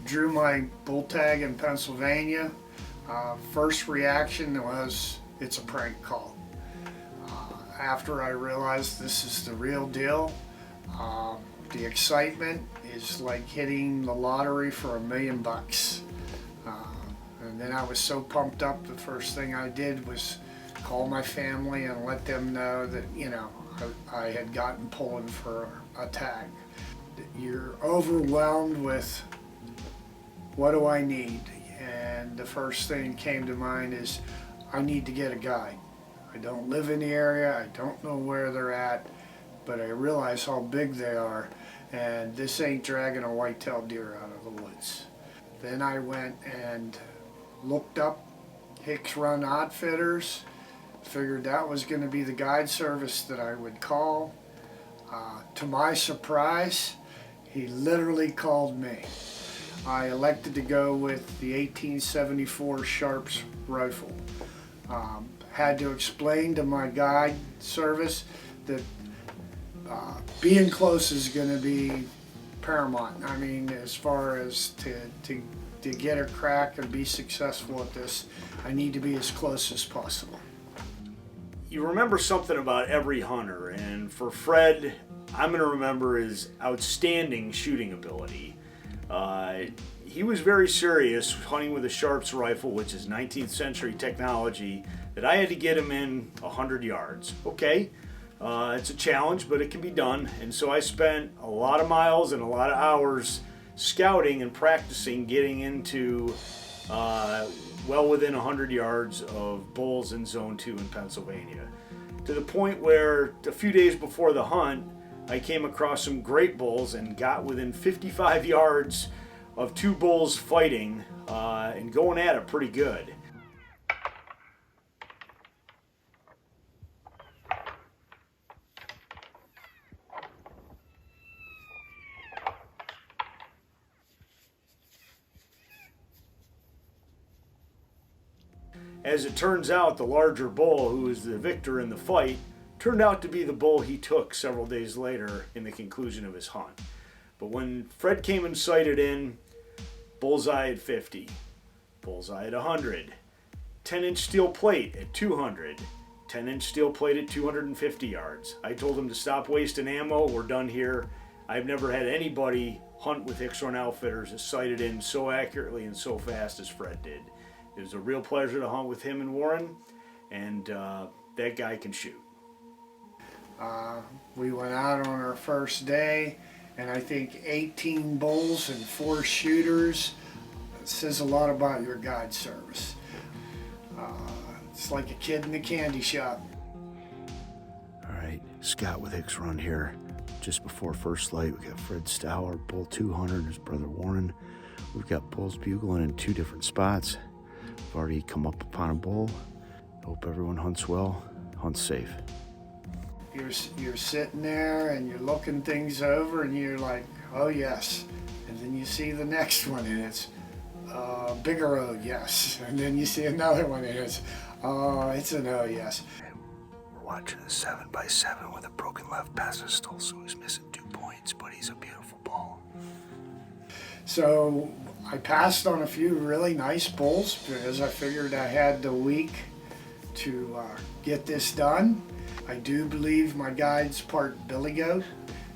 drew my bull tag in Pennsylvania, first reaction was it's a prank call. After I realized this is the real deal, the excitement is like hitting the lottery for $1 million. And then I was so pumped up, the first thing I did was call my family and let them know that, you know, I had gotten pulling for a tag. You're overwhelmed with, what do I need? And the first thing came to mind is, I need to get a guide. I don't live in the area, I don't know where they're at, but I realize how big they are, and this ain't dragging a white-tailed deer out of the woods. Then I went and looked up Hicks Run Outfitters, figured that was going to be the guide service that I would call. To my surprise, he literally called me. I elected to go with the 1874 Sharps rifle. Had to explain to my guide service that being close is going to be paramount. I mean, as far as to get a crack and be successful at this, I need to be as close as possible. You remember something about every hunter, and for Fred, I'm going to remember his outstanding shooting ability. He was very serious hunting with a Sharps rifle, which is 19th century technology, that I had to get him in 100 yards. Okay, it's a challenge, but it can be done. And so I spent a lot of miles and a lot of hours scouting and practicing getting into well within 100 yards of bulls in Zone 2 in Pennsylvania. To the point where a few days before the hunt, I came across some great bulls and got within 55 yards of two bulls fighting and going at it pretty good. As it turns out, the larger bull, who was the victor in the fight, turned out to be the bull he took several days later in the conclusion of his hunt. But when Fred came and sighted in, bullseye at 50, bullseye at 100, 10-inch steel plate at 200, 10-inch steel plate at 250 yards. I told him to stop wasting ammo, we're done here. I've never had anybody hunt with Hicks Run Outfitters that sighted in so accurately and so fast as Fred did. It was a real pleasure to hunt with him and Warren, and that guy can shoot. We went out on our first day, and I think 18 bulls and 4 shooters. It says a lot about your guide service. It's like a kid in a candy shop. All right, Scott with Hicks Run here. Just before first light, we got Fred Stough, our bull 200, and his brother Warren. We've got bulls bugling in 2 different spots. We've already come up upon a bull. Hope everyone hunts well, hunts safe. You're sitting there and you're looking things over and you're like, oh yes. And then you see the next one and it's bigger oh yes. And then you see another one and it's an oh yes. We're watching a 7x7 with a broken left pedestal, so he's missing 2 points, but he's a beautiful bull. So I passed on a few really nice bulls because I figured I had the week to get this done. I do believe my guide's part billy goat.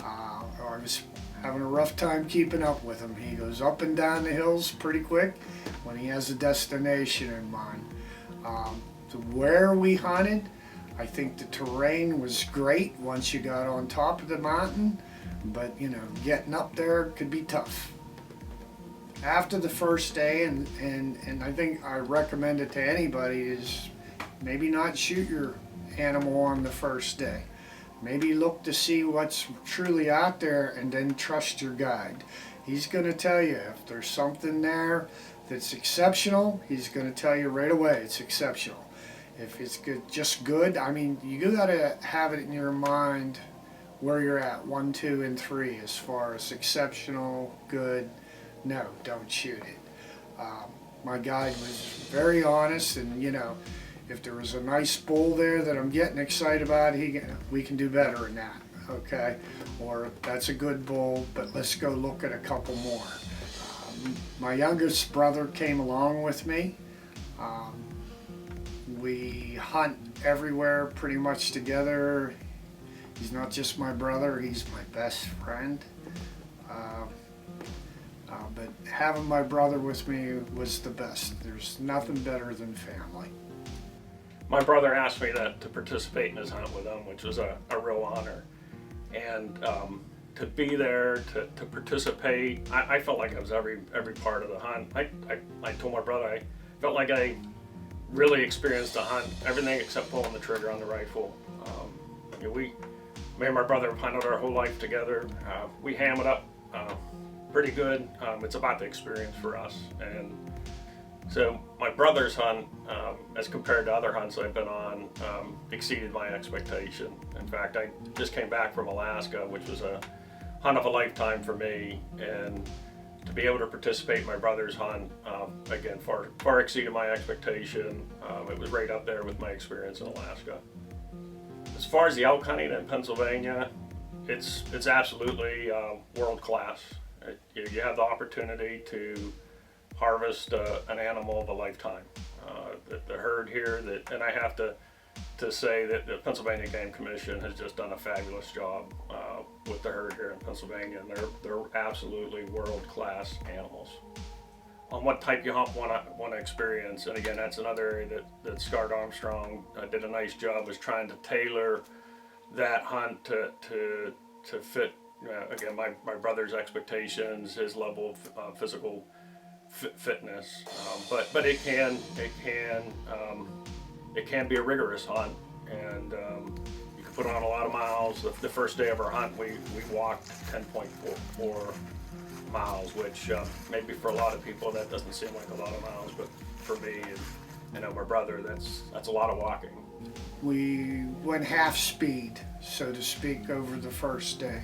I was having a rough time keeping up with him. He goes up and down the hills pretty quick when he has a destination in mind. To where we hunted, I think the terrain was great once you got on top of the mountain, but you know, getting up there could be tough. After the first day, and I think I recommend it to anybody, is maybe not shoot your animal on the first day. Maybe look to see what's truly out there and then trust your guide. He's going to tell you if there's something there that's exceptional, he's going to tell you right away it's exceptional. If it's good, just good, I mean, you got to have it in your mind where you're at, 1, 2, and 3 as far as exceptional, good. No, don't shoot it. My guide was very honest, and you know, if there was a nice bull there that I'm getting excited about, we can do better than that, okay? Or that's a good bull, but let's go look at a couple more. My youngest brother came along with me. We hunt everywhere pretty much together. He's not just my brother, he's my best friend. But having my brother with me was the best. There's nothing better than family. My brother asked me to participate in his hunt with him, which was a real honor. And to be there, to participate, I felt like I was every part of the hunt. I told my brother I felt like I really experienced the hunt, everything except pulling the trigger on the rifle. Me and my brother have hunted our whole life together. We ham it up pretty good. It's about the experience for us. And so my brother's hunt, as compared to other hunts I've been on, exceeded my expectation. In fact, I just came back from Alaska, which was a hunt of a lifetime for me, and to be able to participate in my brother's hunt, again, far exceeded my expectation. It was right up there with my experience in Alaska. As far as the elk hunting in Pennsylvania, it's absolutely world class. You have the opportunity to harvest an animal of a lifetime. The herd here, and I have to say that the Pennsylvania Game Commission has just done a fabulous job with the herd here in Pennsylvania, and they're absolutely world-class animals. On what type you hunt want to experience, and again, that's another area that Scott Armstrong did a nice job, was trying to tailor that hunt to fit, again, my brother's expectations, his level of physical fitness, but it can be a rigorous hunt, and you can put on a lot of miles. The first day of our hunt, we walked 10.4 miles, which maybe for a lot of people that doesn't seem like a lot of miles, but for me and my brother, that's a lot of walking. We went half speed, so to speak, over the first day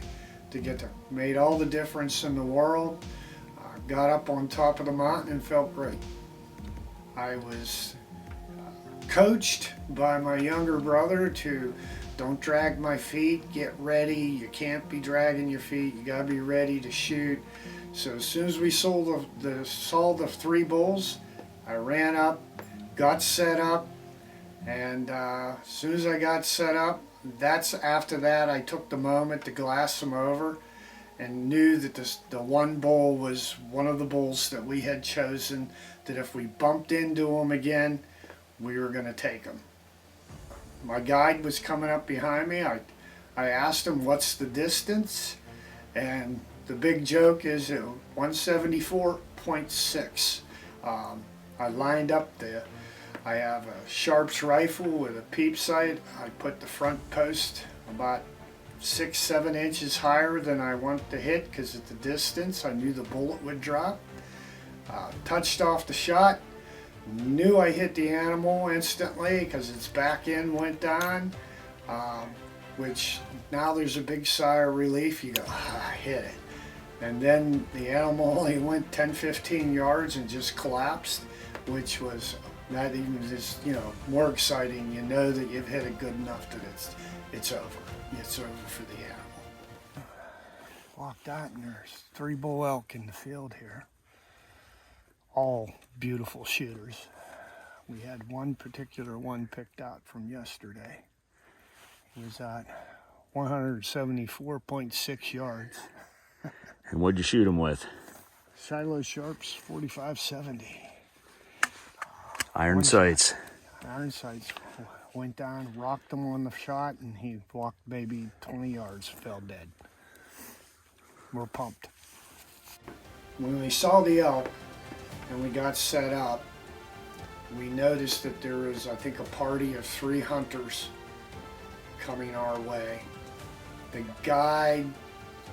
to get there. Made all the difference in the world. Got up on top of the mountain and felt great. I was coached by my younger brother to don't drag my feet, get ready. You can't be dragging your feet. You gotta be ready to shoot. So as soon as we saw the 3 bulls, I ran up, got set up, and as soon as I got set up, after that I took the moment to glass them over, and knew that the one bull was one of the bulls that we had chosen, that if we bumped into him again, we were going to take him. My guide was coming up behind me. I asked him, what's the distance? And the big joke is 174.6. I lined up I have a Sharps rifle with a peep sight. I put the front post about 6-7 inches higher than I want to hit, because at the distance I knew the bullet would drop. Touched off the shot, knew I hit the animal instantly because its back end went down, which now there's a big sigh of relief. You go, I hit it. And then the animal only went 10-15 yards and just collapsed, which was not even just, more exciting. You know that you've hit it good enough that it's over. It's over for the animal. Walked out and there's 3 bull elk in the field here. All beautiful shooters. We had one particular one picked out from yesterday. He was at 174.6 yards. And what'd you shoot him with? Shiloh Sharps 4570. Iron sights. Iron sights. Went down, rocked him on the shot, and he walked maybe 20 yards, fell dead. We're pumped. When we saw the elk and we got set up, we noticed that there was, I think, a party of 3 hunters coming our way. The guide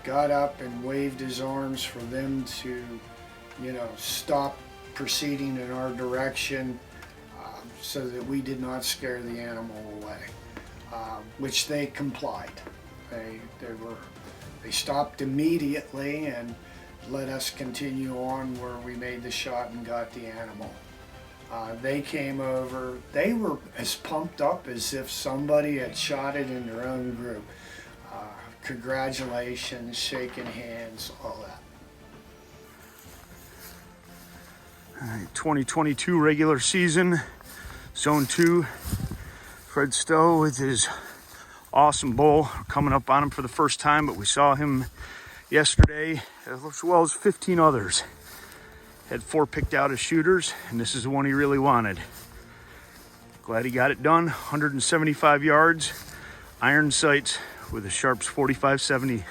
got up and waved his arms for them to, stop proceeding in our direction, so that we did not scare the animal away, which they complied. They stopped immediately and let us continue on where we made the shot and got the animal. They came over. They were as pumped up as if somebody had shot it in their own group. Congratulations, shaking hands, all that. right, 2022 regular season, Zone 2. Fred Stough with his awesome bull. We're coming up on him for the first time, but we saw him yesterday as well as 15 others. Had 4 picked out as shooters, and this is the one he really wanted. Glad he got it done. 175 yards, iron sights with a Sharps 4570.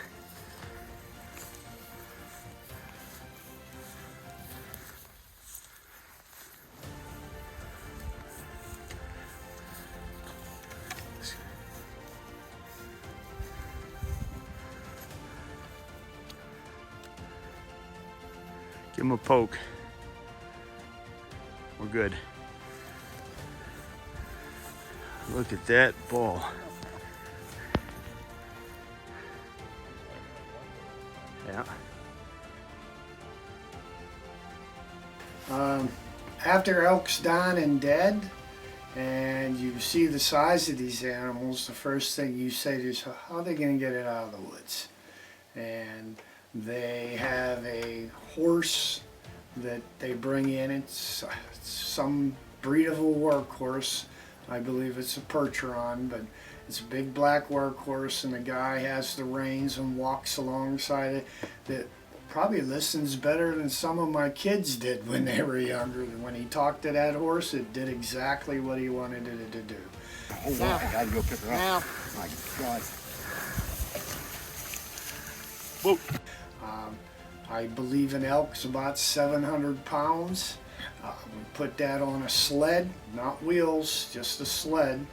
Give him a poke. We're good. Look at that ball. Yeah. After elk's done and dead, and you see the size of these animals, the first thing you say is, how are they going to get it out of the woods? And they have a horse that they bring in. It's some breed of a workhorse. I believe it's a Percheron, but it's a big black workhorse, and the guy has the reins and walks alongside it. That probably listens better than some of my kids did when they were younger. When he talked to that horse, it did exactly what he wanted it to do. Oh, wow. I gotta go pick her up. My God. Whoa. I believe an elk's about 700 pounds. We put that on a sled, not wheels, just a sled.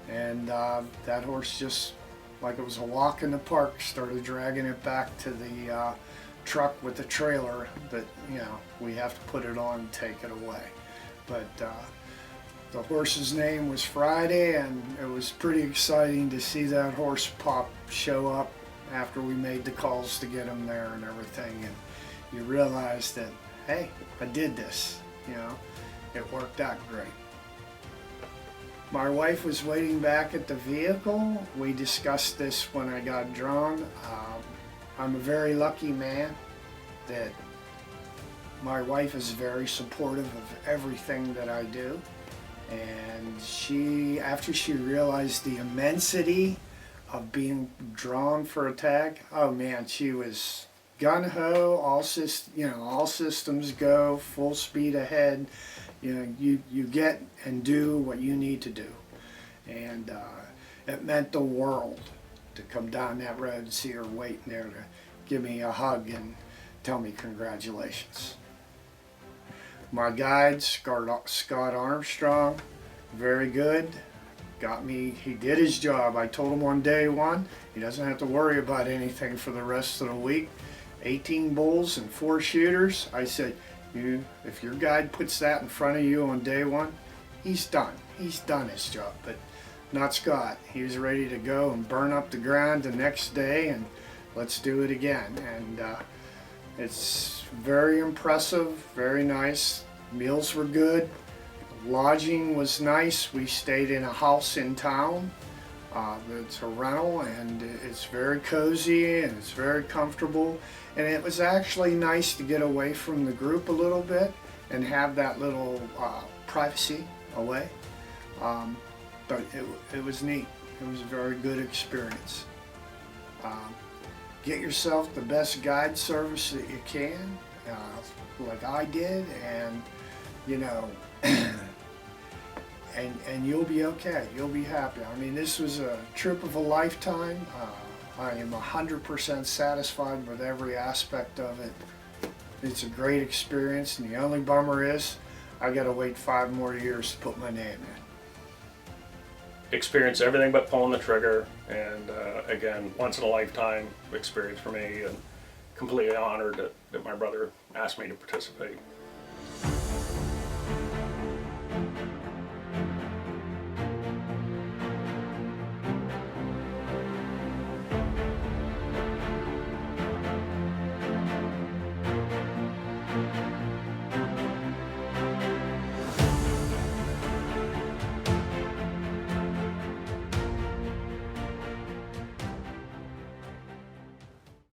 And that horse, just like it was a walk in the park, started dragging it back to the truck with the trailer that, you know, we have to put it on and take it away. But the horse's name was Friday, and it was pretty exciting to see that horse show up after we made the calls to get him there and everything. And you realize that, hey, I did this, you know, it worked out great. My wife was waiting back at the vehicle. We discussed this when I got drawn. I'm a very lucky man that my wife is very supportive of everything that I do. And she, after she realized the immensity of being drawn for a tag, oh man, she was gung-ho, all systems go, full speed ahead. You know, you get and do what you need to do. And it meant the world to come down that road and see her waiting there to give me a hug and tell me congratulations. My guide, Scott Armstrong, very good. Got me, he did his job. I told him on day one, he doesn't have to worry about anything for the rest of the week. 18 bulls and 4 shooters. I said, if your guide puts that in front of you on day one, he's done. He's done his job. But not Scott. He was ready to go and burn up the ground the next day, and let's do it again. And it's very impressive, very nice. Meals were good. Lodging was nice. We stayed in a house in town. It's a rental, and it's very cozy and it's very comfortable. And it was actually nice to get away from the group a little bit and have that little privacy away. But it was neat. It was a very good experience. Get yourself the best guide service that you can, like I did, and you know, and you'll be okay. You'll be happy. I mean, this was a trip of a lifetime. I am 100% satisfied with every aspect of it. It's a great experience, and the only bummer is I got to wait 5 more years to put my name in. Experience everything but pulling the trigger, and again, once in a lifetime experience for me, and completely honored that my brother asked me to participate.